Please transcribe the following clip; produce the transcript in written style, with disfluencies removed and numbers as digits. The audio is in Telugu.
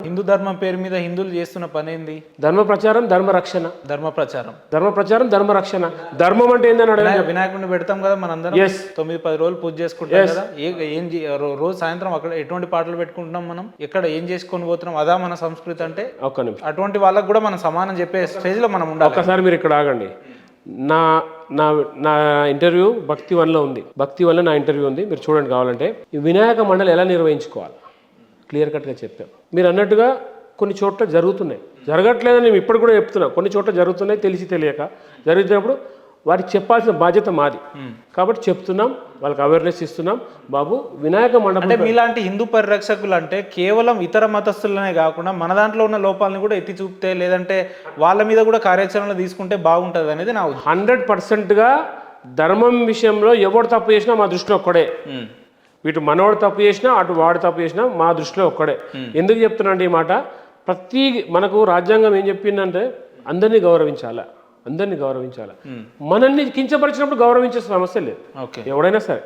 హిందూ ధర్మం పేరు మీద హిందువులు చేస్తున్న పని ఏంది? ధర్మ ప్రచారం, ధర్మ రక్షణ. ధర్మ ప్రచారం, ధర్మ ప్రచారం, ధర్మ రక్షణ. ధర్మం అంటే ఏందని అడగండి. వినాయకుడిని పెడతాం కదా మనందరం, 9-10 రోజులు పూజ చేసుకుంటాం కదా. రోజు సాయంత్రం అక్కడ ఎటువంటి పాటలు పెట్టుకుంటున్నాం మనం, ఎక్కడ ఏం చేసుకొని పోతున్నాం, అదా మన సంస్కృతి అంటే? ఒక్క నిమిషం. అటువంటి వాళ్ళకు కూడా మనం సమానం చెప్పే స్టేజ్ లో మనం ఉండాలి. ఒక్కసారి మీరు ఇక్కడ ఆగండి. నా నా నా ఇంటర్వ్యూ భక్తి వన్లో ఉంది. భక్తి వన్లో నా ఇంటర్వ్యూ ఉంది, మీరు చూడండి కావాలంటే. ఈ వినాయక మండలి ఎలా నిర్వహించుకోవాలి క్లియర్ కట్గా చెప్పాం. మీరు అన్నట్టుగా కొన్ని చోట్ల జరుగుతున్నాయి, జరగట్లేదని నేను ఇప్పుడు కూడా చెప్తున్నా. కొన్ని చోట్ల జరుగుతున్నాయి తెలిసి తెలియక. జరుగుతున్నప్పుడు వారికి చెప్పాల్సిన బాధ్యత మాది కాబట్టి చెప్తున్నాం, వాళ్ళకి అవేర్నెస్ ఇస్తున్నాం. బాబు వినాయక మండపం అంటే మీలాంటి హిందూ పరిరక్షకులు అంటే కేవలం ఇతర మతస్థులనే కాకుండా మన దాంట్లో ఉన్న లోపాలను కూడా ఎత్తి చూపితే, లేదంటే వాళ్ళ మీద కూడా కార్యాచరణలు తీసుకుంటే బాగుంటుంది అనేది నా ఉద్దేశం. 100%గా ధర్మం విషయంలో ఎవడు తప్పు చేసినా మా దృష్టిలో ఒక్కడే. ఇటు మనవాడు తప్పు చేసినా అటు వాడు తప్పు చేసినా మా దృష్టిలో ఒక్కడే. ఎందుకు చెప్తున్నాండి ఈ మాట? మనకు రాజ్యాంగం ఏం చెప్పిందంటే అందరినీ గౌరవించాలా, అందరినీ గౌరవించాలా. మనల్ని కించపరిచినప్పుడు గౌరవించే సమస్య లేదు, ఎవడైనా సరే.